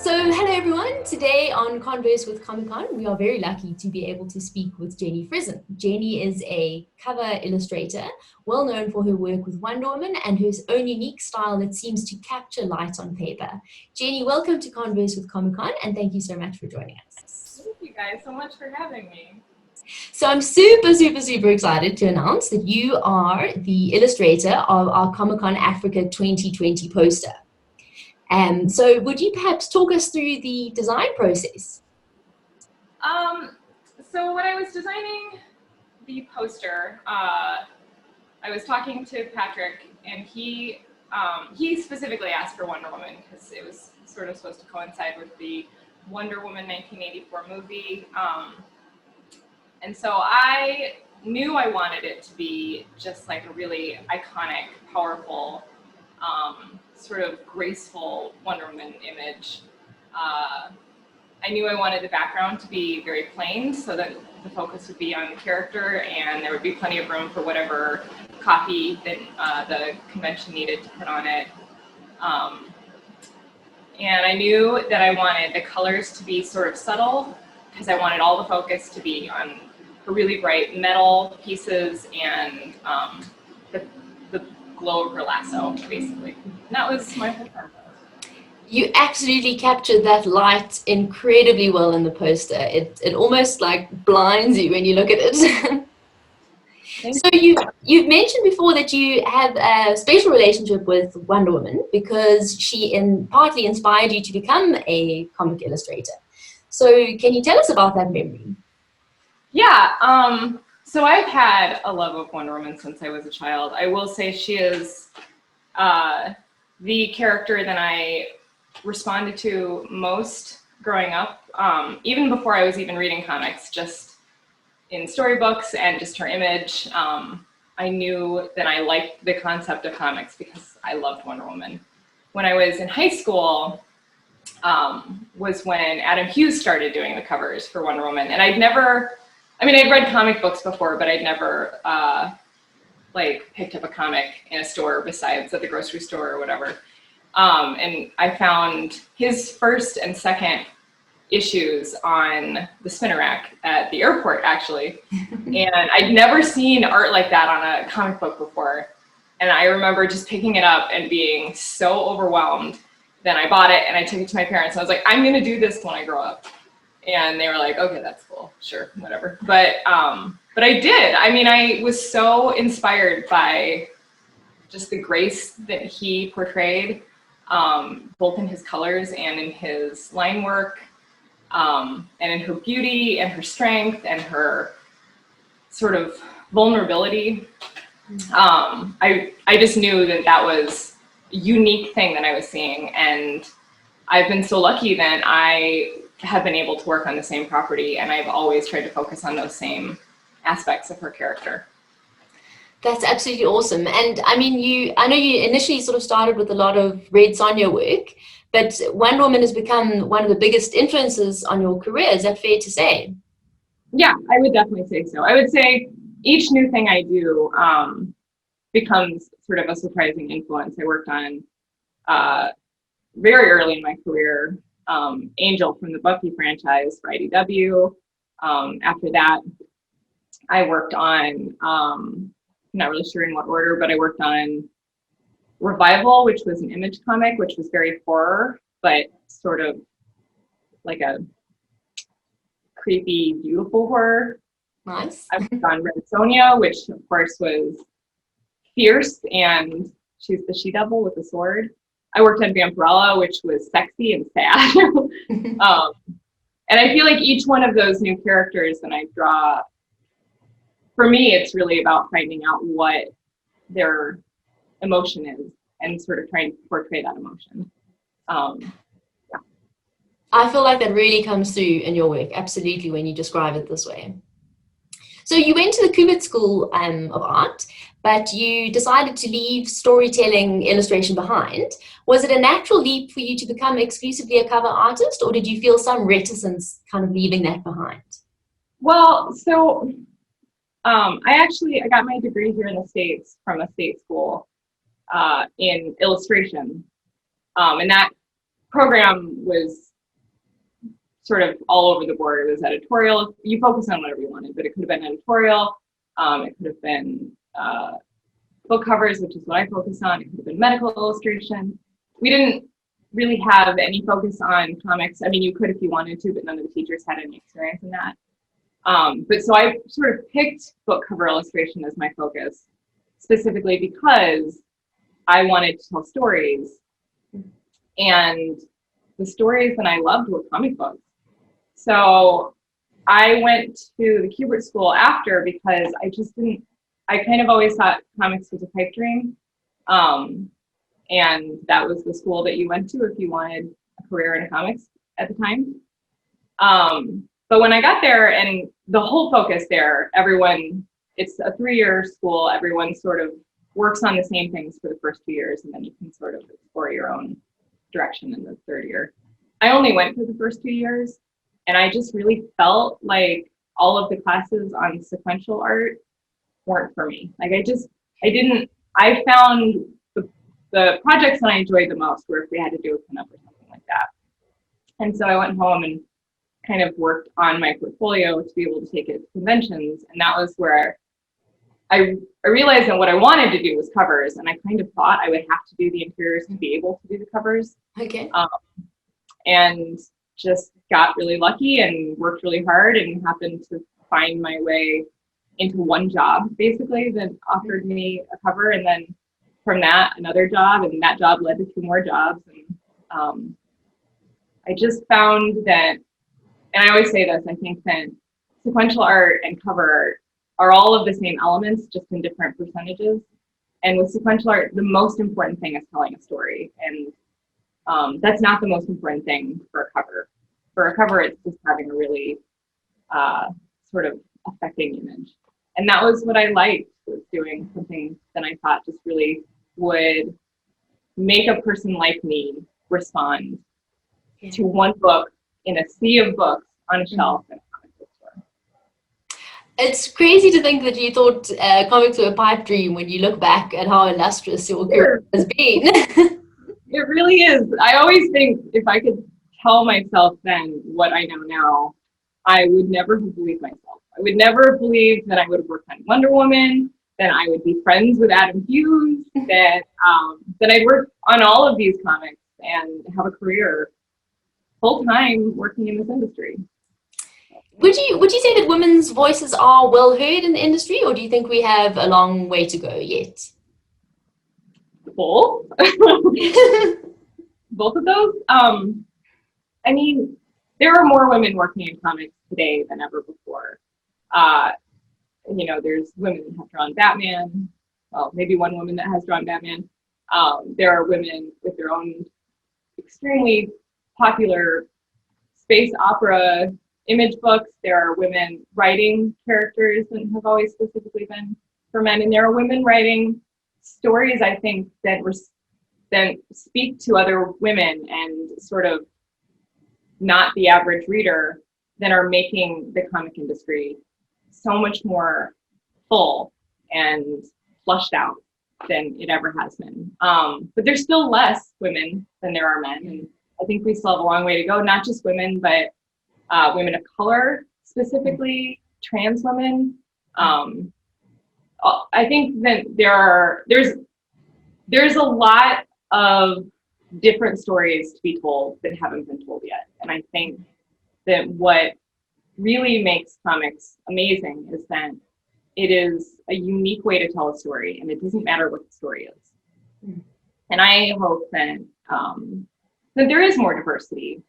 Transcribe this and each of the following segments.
Hello everyone. Today on Converse with Comic-Con, we are very lucky to be able to speak with Jenny Frison. Jenny is a cover illustrator, well known for her work with Wonder Woman and her own unique style that seems to capture light on paper. Jenny, welcome to Converse with Comic-Con, and thank you so much for joining us. Thank you guys so much for having me. So I'm super excited to announce that you are the illustrator of our Comic-Con Africa 2020 poster. So would you perhaps talk us through the design process? So when I was designing the poster, I was talking to Patrick, and he specifically asked for Wonder Woman because it was sort of supposed to coincide with the Wonder Woman 1984 movie. And so I knew I wanted it to be just like a really iconic, powerful, sort of graceful Wonder Woman image. I knew I wanted the background to be very plain so that the focus would be on the character and there would be plenty of room for whatever copy that the convention needed to put on it. And I knew that I wanted the colors to be sort of subtle because I wanted all the focus to be on her really bright metal pieces and the glow of her lasso, basically. And that was my whole purpose. You absolutely captured that light incredibly well in the poster. It almost like blinds you when you look at it. So you've mentioned before that you have a special relationship with Wonder Woman because she partly inspired you to become a comic illustrator. So can you tell us about that memory? Yeah, so I've had a love of Wonder Woman since I was a child. I will say she is the character that I responded to most growing up, even before I was even reading comics, just in storybooks and just her image. I knew that I liked the concept of comics because I loved Wonder Woman. When I was in high school, was when Adam Hughes started doing the covers for Wonder Woman. And I'd read comic books before, but I'd never picked up a comic in a store besides at the grocery store or whatever. And I found his first and second issues on the spinner rack at the airport, actually. And I'd never seen art like that on a comic book before. And I remember just picking it up and being so overwhelmed. Then I bought it and I took it to my parents. I was like, I'm going to do this when I grow up. And they were like, okay, that's cool. Sure, whatever. But I did. I was so inspired by just the grace that he portrayed, both in his colors and in his line work, and in her beauty and her strength and her sort of vulnerability. I just knew that was a unique thing that I was seeing, and I've been so lucky that I have been able to work on the same property, and I've always tried to focus on those same aspects of her character. That's absolutely awesome. And I know you initially sort of started with a lot of Red Sonja work, but Wonder Woman has become one of the biggest influences on your career. Is that fair to say? Yeah, I would definitely say so. I would say each new thing I do becomes sort of a surprising influence. I worked on very early in my career, Angel from the Buffy franchise for IDW. After that, I worked on, I'm not really sure in what order, but I worked on Revival, which was an Image comic, which was very horror, but sort of like a creepy, beautiful horror. Nice. I worked on Red Sonja, which of course was fierce, and she's the she-devil with the sword. I worked on Vampirella, which was sexy and sad. And I feel like each one of those new characters that I draw, for me, it's really about finding out what their emotion is and sort of trying to portray that emotion. Yeah. I feel like that really comes through in your work, absolutely, when you describe it this way. So you went to the CONverse School of Art, but you decided to leave storytelling illustration behind. Was it a natural leap for you to become exclusively a cover artist, or did you feel some reticence kind of leaving that behind? Well, so I got my degree here in the States from a state school in illustration. And that program was sort of all over the board. It was editorial. You focus on whatever you wanted, but it could have been editorial. It could have been book covers, which is what I focus on. It could have been medical illustration. We didn't really have any focus on comics. I mean, you could if you wanted to, but none of the teachers had any experience in that. But so I sort of picked book cover illustration as my focus, specifically because I wanted to tell stories. And the stories that I loved were comic books. So I went to the CONverse school after because I kind of always thought comics was a pipe dream. And that was the school that you went to if you wanted a career in comics at the time. But when I got there, and the whole focus there, it's a 3-year school, everyone sort of works on the same things for the first 2 years, and then you can sort of explore your own direction in the 3rd year. I only went for the first 2 years, and I just really felt like all of the classes on sequential art weren't for me. Like I found the projects that I enjoyed the most were if we had to do a pinup or something like that. And so I went home and kind of worked on my portfolio to be able to take it to conventions. And that was where I realized that what I wanted to do was covers. And I kind of thought I would have to do the interiors to be able to do the covers. Okay. And just got really lucky and worked really hard and happened to find my way into one job, basically, that offered me a cover. And then from that, another job, and that job led to 2 more jobs. And I just found that, and I always say this, I think that sequential art and cover art are all of the same elements, just in different percentages. And with sequential art, the most important thing is telling a story. And that's not the most important thing for a cover. For a cover, it's just having a really sort of affecting image. And that was what I liked, was doing something that I thought just really would make a person like me respond to one book in a sea of books on a shelf in a comic book store. It's crazy to think that you thought comics were a pipe dream when you look back at how illustrious your career has been. It really is. I always think if I could tell myself then what I know now, I would never have believed myself. I would never have believed that I would have worked on Wonder Woman, that I would be friends with Adam Hughes, that I'd work on all of these comics and have a career full time working in this industry. Would you say that women's voices are well heard in the industry, or do you think we have a long way to go yet? Both. Both of those. I mean, there are more women working in comics today than ever before. You know, there's women that have drawn Batman. Well, maybe one woman that has drawn Batman. There are women with their own extremely popular space opera image books. There are women writing characters that have always specifically been for men. And there are women writing stories, I think, that speak to other women and sort of not the average reader, that are making the comic industry so much more full and flushed out than it ever has been. But there's still less women than there are men. And I think we still have a long way to go, not just women, but women of color, specifically trans women. I think that there's a lot of different stories to be told that haven't been told yet. And I think that what really makes comics amazing is that it is a unique way to tell a story, and it doesn't matter what the story is. Mm. And I hope that that there is more diversity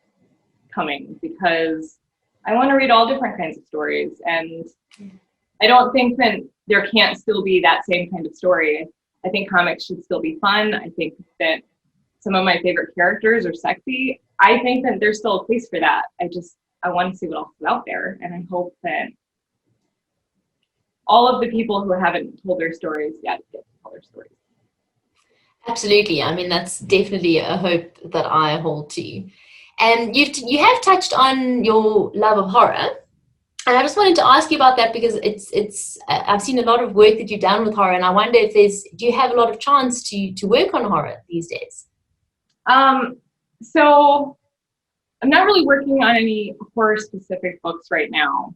coming, because I want to read all different kinds of stories, and I don't think that there can't still be that same kind of story. I think comics should still be fun. I think that some of my favorite characters are sexy. I think that there's still a place for that. I want to see what else is out there. And I hope that all of the people who haven't told their stories yet get to tell their stories. Absolutely. I mean, that's definitely a hope that I hold to. And you have touched on your love of horror. And I just wanted to ask you about that, because it's I've seen a lot of work that you've done with horror, and I wonder if do you have a lot of chance to work on horror these days? So I'm not really working on any horror specific books right now.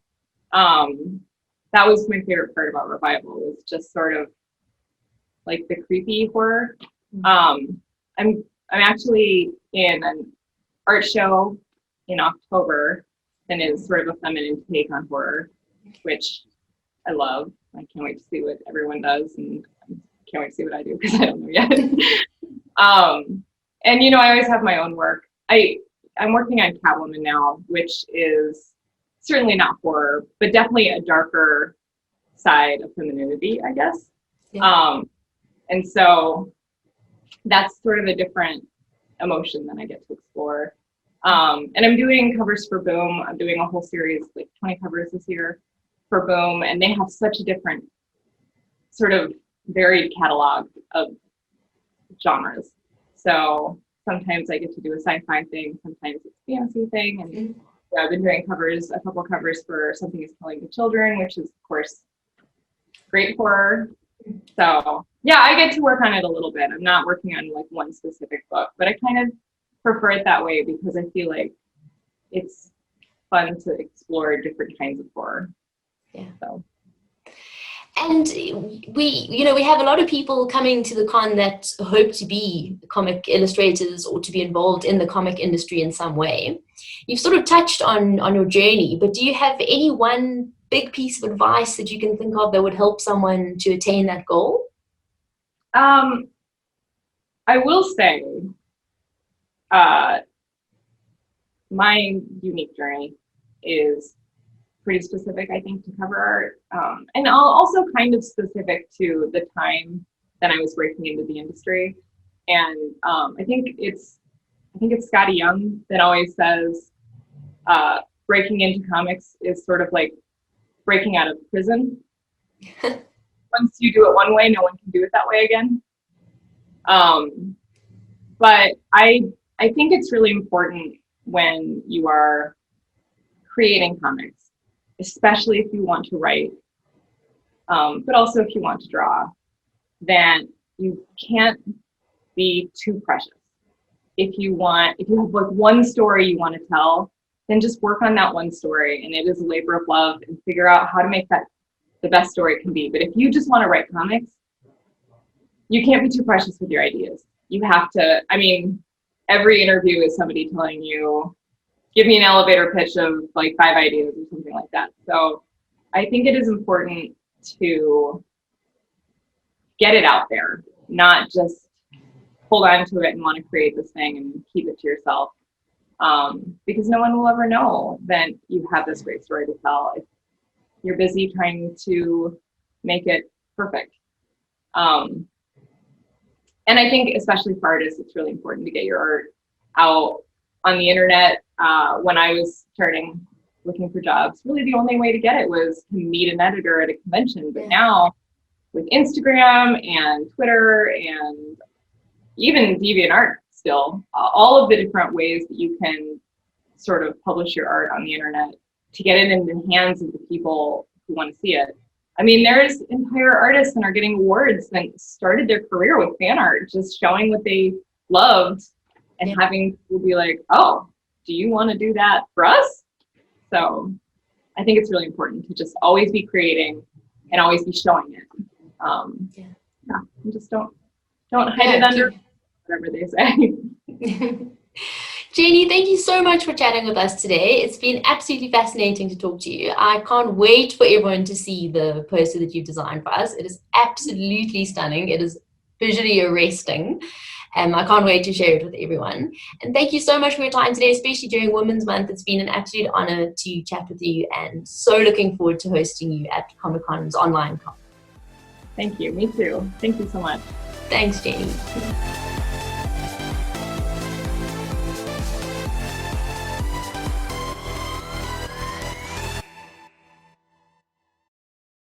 That was my favorite part about Revival, was just sort of like the creepy horror. I'm actually in an art show in October, and is sort of a feminine take on horror, which I love. I can't wait to see what everyone does, and I can't wait to see what I do because I don't know yet. And you know, I always have my own work. I'm working on Catwoman now, which is certainly not horror, but definitely a darker side of femininity, I guess. Yeah. And so that's sort of a different emotion that I get to explore. And I'm doing covers for Boom. I'm doing a whole series, like 20 covers this year for Boom, and they have such a different sort of varied catalog of genres. So sometimes I get to do a sci-fi thing, sometimes it's a fantasy thing, and I've been doing a couple covers for Something is Killing the Children, which is, of course, great horror. So yeah, I get to work on it a little bit. I'm not working on like one specific book, but I kind of prefer it that way because I feel like it's fun to explore different kinds of horror. Yeah. So. And we have a lot of people coming to the con that hope to be comic illustrators or to be involved in the comic industry in some way. You've sort of touched on your journey, but do you have any one big piece of advice that you can think of that would help someone to attain that goal? I will say, my unique journey is pretty specific, I think, to cover art, and also kind of specific to the time that I was breaking into the industry. And I think it's Scotty Young that always says breaking into comics is sort of like breaking out of prison. Once you do it one way, no one can do it that way again. But I think it's really important when you are creating comics, especially if you want to write, but also if you want to draw, that you can't be too precious. If you have like one story you want to tell, then just work on that one story, and it is a labor of love, and figure out how to make that the best story it can be. But if you just want to write comics, you can't be too precious with your ideas. You have to, I mean, every interview is somebody telling you, give me an elevator pitch of like 5 ideas or something like that. So I think it is important to get it out there, not just hold on to it and want to create this thing and keep it to yourself. Because no one will ever know that you have this great story to tell if you're busy trying to make it perfect. And I think especially for artists, it's really important to get your art out on the internet. When I was starting looking for jobs, really the only way to get it was to meet an editor at a convention. But now with Instagram and Twitter and even DeviantArt still, all of the different ways that you can sort of publish your art on the internet to get it in the hands of the people who want to see it. I mean, there's entire artists that are getting awards that started their career with fan art, just showing what they loved and having people be like, oh, do you want to do that for us? So I think it's really important to just always be creating and always be showing it. And just don't hide it under whatever they say. Jenny, thank you so much for chatting with us today. It's been absolutely fascinating to talk to you. I can't wait for everyone to see the poster that you've designed for us. It is absolutely stunning. It is visually arresting. I can't wait to share it with everyone. And thank you so much for your time today, especially during Women's Month. It's been an absolute honor to chat with you, and so looking forward to hosting you at Comic-Con's online con. Thank you. Me too. Thank you so much. Thanks, Jenny.